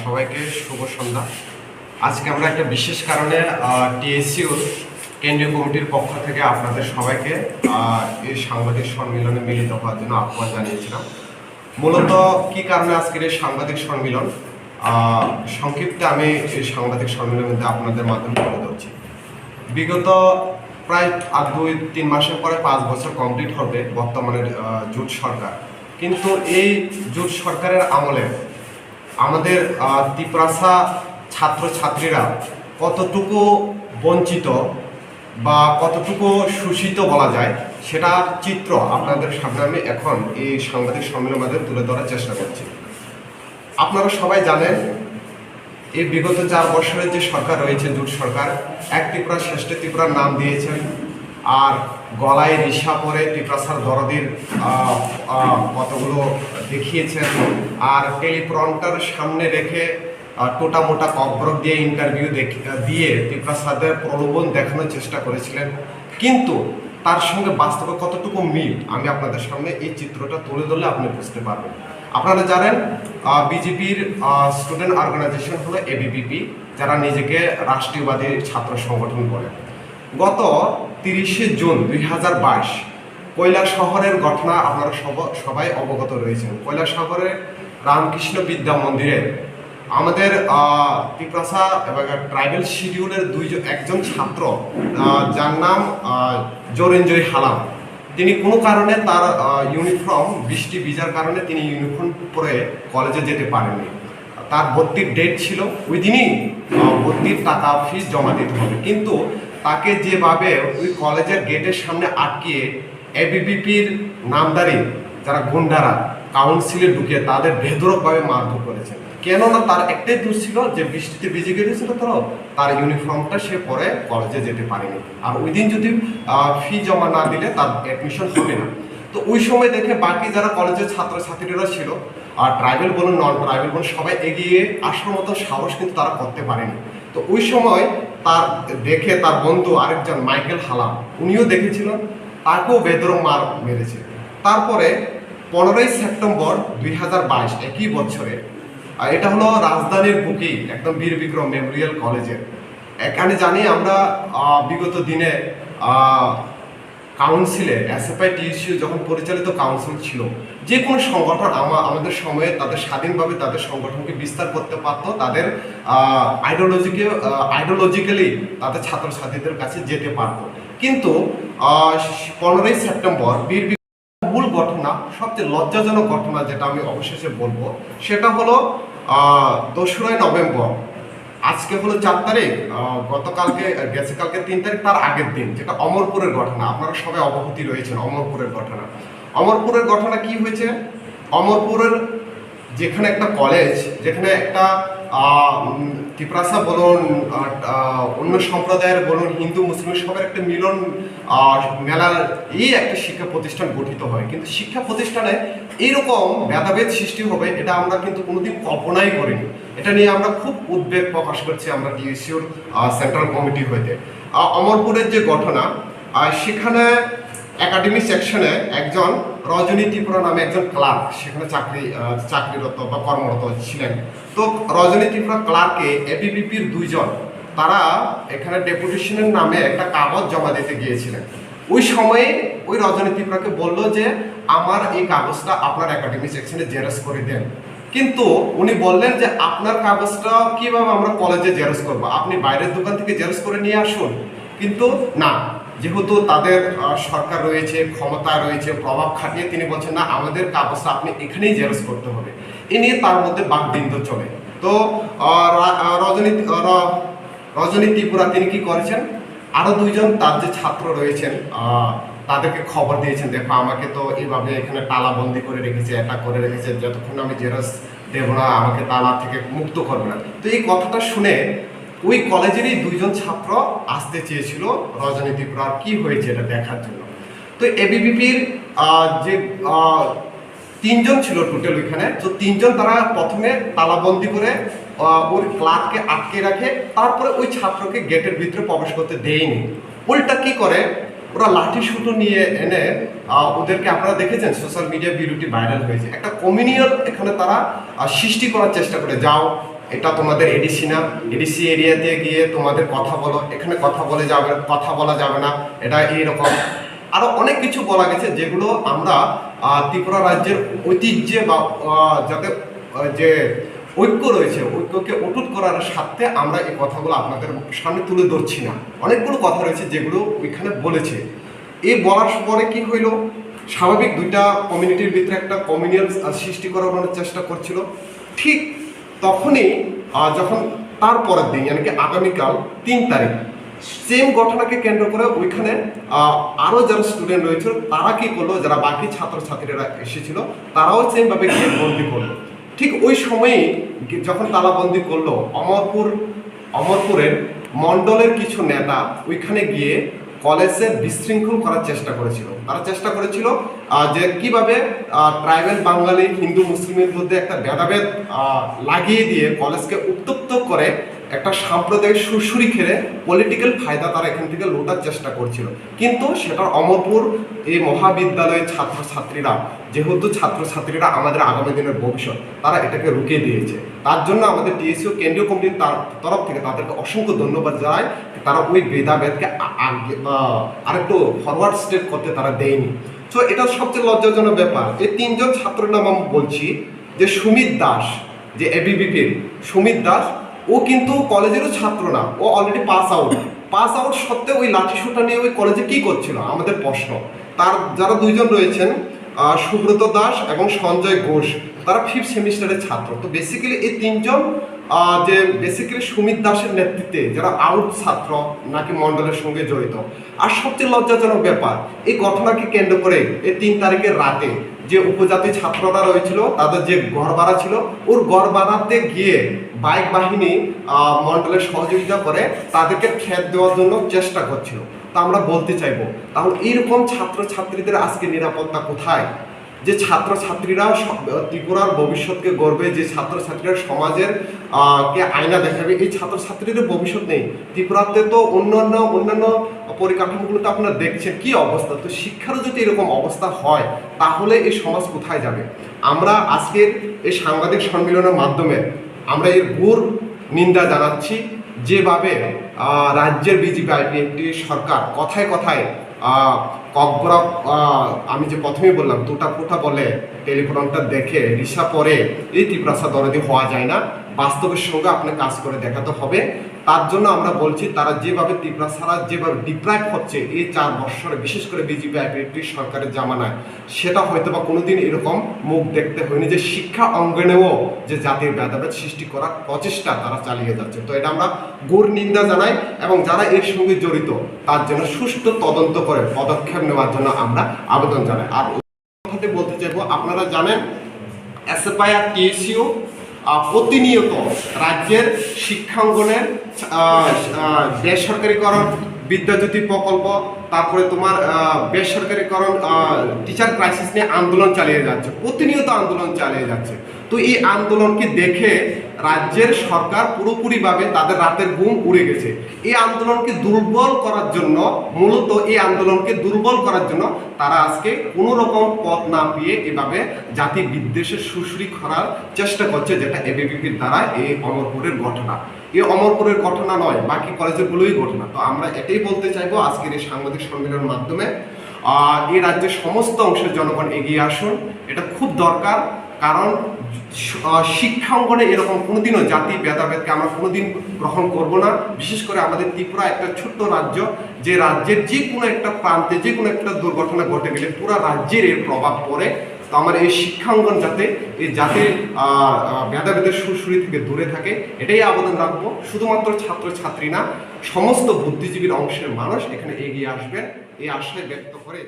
সবাইকে শুভ সন্ধ্যা। আজকে আমরা একটা বিশেষ কারণে টিএসসিউর কেন্দ্রীয় কমিটির পক্ষ থেকে আপনাদের সবাইকে এই সাংবাদিক সম্মেলনে মিলিত হওয়ার জন্য আহ্বান জানিয়েছিলাম। মূলত কি কারণে আজকের এই সাংবাদিক সম্মেলন, সংক্ষিপ্তে আমি এই সাংবাদিক সম্মেলনের মধ্যে আপনাদের মাধ্যমে তুলে ধরছি। বিগত প্রায় 2-3 মাসের পরে 5 বছর কমপ্লিট হবে বর্তমানের জোট সরকার। কিন্তু এই জোট সরকারের আমলে আমাদের ত্রিপ্রাসা ছাত্রছাত্রীরা কতটুকু বঞ্চিত বা কতটুকু শোষিত বলা যায় সেটার চিত্র আপনাদের সামনে আমি এখন এই সাংবাদিক সম্মেলনের মাধ্যমে তুলে ধরার চেষ্টা করছি। আপনারা সবাই জানেন এই বিগত 4 বছরের যে সরকার রয়েছে জোট সরকার, এক ত্রিপুরা শ্রেষ্ঠ ত্রিপুরার নাম দিয়েছেন, আর গলায় রিসা পরে ত্রিপ্রাসার দরদির কতগুলো দেখিয়েছেন, আর টেলিপ্রম্পটার সামনে রেখে টোটা মোটা কব্রক দিয়ে ইন্টারভিউ দিয়ে ত্রিপ্রাসাদের প্রলোভন দেখানোর চেষ্টা করেছিলেন। কিন্তু তার সঙ্গে বাস্তবে কতটুকু মিল আমি আপনাদের সামনে এই চিত্রটা তুলে ধরলে আপনি বুঝতে পারবেন। আপনারা জানেন বিজেপির স্টুডেন্ট অর্গানাইজেশন হলো এবিভিপি, যারা নিজেকে রাষ্ট্রীয়বাদী ছাত্র সংগঠন বলে। গত 30শে জুন 2022 কৈলাসহরের ঘটনা আপনারা সবাই অবগত রয়েছেন। কৈলাসহরে রামকৃষ্ণ বিদ্যা মন্দিরে আমাদের ত্রিপ্রাসা এবং ট্রাইবেল শিডিউলের একজন ছাত্র, যার নাম জোরেঞ্জয় হালাম, তিনি কোনো কারণে তার ইউনিফর্ম বৃষ্টি ভিজার কারণে তিনি ইউনিফর্ম পরে কলেজে যেতে পারেননি। তার ভর্তির ডেট ছিল, ওই দিনই ভর্তির টাকা ফিস জমা দিতে হবে। কিন্তু তাকে যেভাবে ওই কলেজের গেটের সামনে আটকিয়ে এবিভিপির নামদারি যারা গুন্ডারা কাউন্সিলে ঢুকে তাদের বেধড়কভাবে মারধর করেছেন। কেননা তার একটাই দোষ ছিল যে বৃষ্টিতে ভিজে গিয়েছিল, তার ইউনিফর্মটা সে পরে কলেজে যেতে পারেনি। আর ওই দিন যদি ফি জমা না দিলে তার অ্যাডমিশন হবে না। তো ওই সময় দেখে বাকি যারা কলেজের ছাত্রছাত্রীরা ছিল, আর ট্রাইবেল বলুন নন ট্রাইবেল বলুন, সবাই এগিয়ে আসার মতো সাহস কিন্তু তারা করতে পারেনি। তো ওই সময় তার দেখে তার বন্ধু আরেকজন মাইকেল হালাম, উনিও দেখেছিলেন, তাকেও বেদরম মার মেরেছে। তারপরে 15ই সেপ্টেম্বর 2022 একই বছরে, এটা হলো রাজধানীর বুকেই একদম বীর বিক্রম মেমোরিয়াল কলেজের। এখানে জানি আমরা বিগত দিনে কাউন্সিলে এসএফআই টিএসইউ যখন পরিচালিত কাউন্সিল ছিল, যে কোনো সংগঠন আমাদের সময়ে তাদের স্বাধীনভাবে তাদের সংগঠনকে বিস্তার করতে পারতো, তাদের আইডিওলজিক্যালি তাদের ছাত্রছাত্রীদের কাছে যেতে পারতো। কিন্তু 15ই সেপ্টেম্বর বীর মূল ঘটনা, সবচেয়ে লজ্জাজনক ঘটনা যেটা আমি অবশেষে বলবো, সেটা হলো 2রা নভেম্বর, আজকে হলো 4 তারিখ, গতকালকে গেছে কালকে 3 তারিখ, তার আগের দিন, যেটা অমরপুরের ঘটনা। আপনারা সবাই অবগত রয়েছেন অমরপুরের ঘটনা। অমরপুরের ঘটনা কি হয়েছে? অমরপুরের যেখানে একটা কলেজ, যেখানে একটা ত্রিপ্রাসা বলুন, অন্য সম্প্রদায়ের বলুন, হিন্দু মুসলিম সবার একটা মিলন মেলার এই একটা শিক্ষা প্রতিষ্ঠান গঠিত হয়। কিন্তু শিক্ষা প্রতিষ্ঠানে এইরকম ভেদাভেদ সৃষ্টি হবে এটা আমরা কিন্তু কোনোদিন কল্পনাই করিনি। এটা নিয়ে আমরা খুব উদ্বেগ প্রকাশ করছি আমরা টিএসসিউর সেন্ট্রাল কমিটি হইতে। অমরপুরের যে ঘটনা, সেখানে একাডেমি সেকশনে একজন রজনী ত্রিপুরা নামে একজন ক্লার্ক সেখানে চাকরিরত বা কর্মরত ছিলেন। তো রজনী ত্রিপুরা ক্লার্কে এবিভিপির 2 জন তারা এখানে ডেপুটেশনের নামে একটা কাগজ জমা দিতে গিয়েছিলেন। ওই সময়ে ওই রজনী ত্রিপুরাকে বললো যে আমার এই কাগজটা আপনার একাডেমি সেকশনে জেরক্স করে দেন। কিন্তু উনি বললেন যে আপনার কাগজটা কিভাবে আমরা কলেজে জেরক্স করবো, আপনি বাইরের দোকান থেকে জেরক্স করে নিয়ে আসুন। কিন্তু না, যেহেতু তাদের সরকার রয়েছে, ক্ষমতা রয়েছে, প্রভাব খাটিয়ে তিনি বলছেন না, আমাদের কাগজটা আপনি এখানেই জেরক্স করতে হবে। এ নিয়ে তার মধ্যে বাকবিতণ্ডা চলে। তো রজনী ত্রিপুরা তিনি কি করেছেন, আরও 2 জন তার যে ছাত্র রয়েছেন তাদেরকে খবর দিয়েছেন, দেখো আমাকে তো এভাবে এখানে তালাবন্দি করে রেখেছে, এটা করে রেখেছে, যতক্ষণ আমি জেরক্স দেব না আমাকে তালা থেকে মুক্ত করবে না। তো এই কথাটা শুনে ওই কলেজেরই 2 জন ছাত্র আসতে চেয়েছিল রজনী ত্রিপুরার কি হয়েছে এটা দেখার জন্য। তো এবিভিপির যে 3 জন ছিল টোটাল ওইখানে, তো 3 জন তারা প্রথমে তালাবন্দি করে ওর ক্লার্ককে আটকে রাখে, তারপরে ওই ছাত্রকে গেটের ভিতরে প্রবেশ করতে দেয়নি। উল্টা কি করে, ওরা লাঠি সুতো নিয়ে এনে ওদেরকে আপনারা দেখেছেন সোশ্যাল মিডিয়া ভিডিওটি ভাইরাল হয়েছে, একটা কমিউনিয়ন এখানে তারা সৃষ্টি করার চেষ্টা করে, যাও এটা তোমাদের এডিসি না, এডিসি এরিয়াতে গিয়ে তোমাদের কথা বলো, এখানে কথা বলা যাবে না, এটা এইরকম আরো অনেক কিছু বলা গেছে, যেগুলো আমরা ত্রিপুরা রাজ্যের ঐতিহ্যে বা যাতে যে ঐক্য রয়েছে ঐক্যকে অটুট করার স্বার্থে আমরা এই কথাগুলো আপনাদের সামনে তুলে ধরছি না। অনেকগুলো কথা রয়েছে যেগুলো ওইখানে বলেছে। এই বলার পরে কি হইল, স্বাভাবিক দুইটা কমিউনিটির ভিতরে একটা কমিউনিয়ন সৃষ্টি করার চেষ্টা করছিল। ঠিক তখনই যখন তারপরের দিন মানে কি আগামীকাল 3 তারিখ সেম ঘটনাকে কেন্দ্র করে ওইখানে আরও যারা স্টুডেন্ট রয়েছে তারা কি করলো, যারা বাকি ছাত্রছাত্রীরা এসেছিল তারাও সেমভাবে গিয়ে বন্দি করলো। ঠিক ওই সময়েই যখন তালাবন্দি করলো, অমরপুরের মণ্ডলের কিছু নেতা ওইখানে গিয়ে কলেজে বিশৃঙ্খল করার চেষ্টা করেছিল। তারা চেষ্টা করেছিল যে কিভাবে ট্রাইবাল বাঙালি হিন্দু মুসলিমের মধ্যে একটা ভেদাভেদ লাগিয়ে দিয়ে কলেজকে উত্তপ্ত করে একটা সাম্প্রদায়িক সুরসুরি খেলে পলিটিক্যাল ফায়দা তারা এখান থেকে লোটার চেষ্টা করছিল। কিন্তু সেটার অমরপুর এই মহাবিদ্যালয়ের ছাত্রছাত্রীরা, যেহেতু ছাত্রছাত্রীরা আমাদের আগামী দিনের ভবিষ্যৎ, তারা এটাকে রুখে দিয়েছে। তার জন্য আমাদের টিএসইউ কেন্দ্রীয় কমিটির তরফ থেকে তাদেরকে অসংখ্য ধন্যবাদ জানাই। তারা ওই ভেদাভেদকে আরেকটু ফরওয়ার্ড স্টেপ করতে তারা দেয়নি। তো এটা সবচেয়ে লজ্জাজনক ব্যাপার। এই 3 জন ছাত্রের নাম আমি বলছি, যে সুমিত দাস, যে এবিভিপির সুমিত দাস, ও কিন্তু কলেজেরও ছাত্র না, ও অলরেডি পাস আউট সত্ত্বেও ওই লাঠিসোঁটা নিয়ে ওই কলেজে কি করছিল আমাদের প্রশ্ন। তার যারা 2 জন রয়েছেন সুব্রত দাস এবং সঞ্জয় ঘোষ, তারা 5th সেমিস্টারের ছাত্র। তো বেসিক্যালি এই 3 জন যে বেসিক্যালি সুমিত দাসের নেতৃত্বে যারা আউট ছাত্র নাকি মণ্ডলের সঙ্গে জড়িত। আর সবচেয়ে লজ্জাজনক ব্যাপার, এই ঘটনাকে কেন্দ্র করে এই 3 তারিখের রাতে যে উপজাতি ছাত্ররা রয়েছিল তাদের যে গড় ভাড়া ছিল, ওর গড় ভাড়াতে গিয়ে বাইক বাহিনী মণ্ডলের সহযোগিতা করে তাদেরকে খেত দেওয়ার জন্য চেষ্টা করছিল। তা আমরা বলতে চাইবো, তাহলে এইরকম ছাত্রছাত্রীদের আজকে নিরাপত্তা কোথায়? যে ছাত্রছাত্রীরা ত্রিপুরার ভবিষ্যৎকে গড়বে, যে ছাত্রছাত্রীরা সমাজের কে আয়না দেখাবে, এই ছাত্রছাত্রীদের ভবিষ্যৎ নেই। ত্রিপুরাতে তো অন্যান্য পরিকাঠামোগুলোতে আপনারা দেখছেন কি অবস্থা। তো শিক্ষারও যদি এরকম অবস্থা হয় তাহলে এই সমাজ কোথায় যাবে? আমরা আজকের এই সাংবাদিক সম্মেলনের মাধ্যমে আমরা এর ঘোর নিন্দা জানাচ্ছি, যেভাবে রাজ্যের বিজেপি সরকার কথায় কথায় ককবরা, আমি যে প্রথমেই বললাম টুটা ফুটা বলে, টেলিফোনটা দেখে রিসা পরে এই ত্রিপুরাসা দরদি হওয়া যায় না, বাস্তবের সঙ্গে আপনার কাজ করে দেখাতে হবে। তার জন্য আমরা বলছি, তারা যেভাবে ত্রিপুরাসারা যেভাবে ডিপ্রাইভ হচ্ছে এই 4 বছরে, বিশেষ করে বিজেপি সরকারের জামানায়, সেটা হয়তো বা কোনোদিন এরকম মুখ দেখতে হয়নি, যে শিক্ষা অঙ্গনেও যে জাতির ভেদাভেদ সৃষ্টি করার প্রচেষ্টা তারা চালিয়ে যাচ্ছে। তো এটা আমরা ঘোর নিন্দা জানাই, এবং যারা এর সঙ্গে জড়িত তার জন্য সুষ্ঠু তদন্ত করে পদক্ষেপ নেওয়ার জন্য আমরা আবেদন জানাই। আর কথাতে বলতে চাইবো, আপনারা জানেন এসএফআই আর টিএসইউ প্রতিনিয়ত রাজ্যের শিক্ষাঙ্গনের বেসরকারিকরণ, বিদ্যাজ্যোতি প্রকল্প, তারপরে তোমার বেসরকারিকরণ, টিচার ক্রাইসিস নিয়ে আন্দোলন চালিয়ে যাচ্ছে, প্রতিনিয়ত আন্দোলন চালিয়ে যাচ্ছে। তো এই আন্দোলনকে দেখে রাজ্যের সরকার পুরোপুরিভাবে তাদের রাতের ঘুম উড়ে গেছে। এই আন্দোলনকে দুর্বল করার জন্য, মূলত এই আন্দোলনকে দুর্বল করার জন্য তারা আজকে কোনো রকম পথ না পেয়ে এভাবে জাতি বিদ্বেষের সুরসুরি করার চেষ্টা করছে, যেটা এবিভিপির দ্বারা এই অমরপুরের ঘটনা। এই অমরপুরের ঘটনা নয়, বাকি কলেজগুলোই ঘটনা। তো আমরা এটাই বলতে চাইবো আজকের এই সাংবাদিক সম্মেলনের মাধ্যমে, এই রাজ্যের সমস্ত অংশের জনগণ এগিয়ে আসুন, এটা খুব দরকার। কারণ শিক্ষা অঙ্গনে এরকম কোনোদিনও জাতি ভেদাভেদকে আমরা কোনোদিন গ্রহণ করব না। বিশেষ করে আমাদের ত্রিপুরা একটা ছোট্ট রাজ্য, যে রাজ্যের যে কোনো একটা প্রান্তে যে কোনো একটা দুর্ঘটনা ঘটে গেলে পুরো রাজ্যের এর প্রভাব পড়ে। তো আমার এই শিক্ষাঙ্গন যাতে এই জাতির ভেদাভেদের সুরসুরি থেকে দূরে থাকে, এটাই আবেদন রাখবো। শুধুমাত্র ছাত্রছাত্রী না, সমস্ত বুদ্ধিজীবীর অংশের মানুষ এখানে এগিয়ে আসবেন, এই আশায় ব্যক্ত করে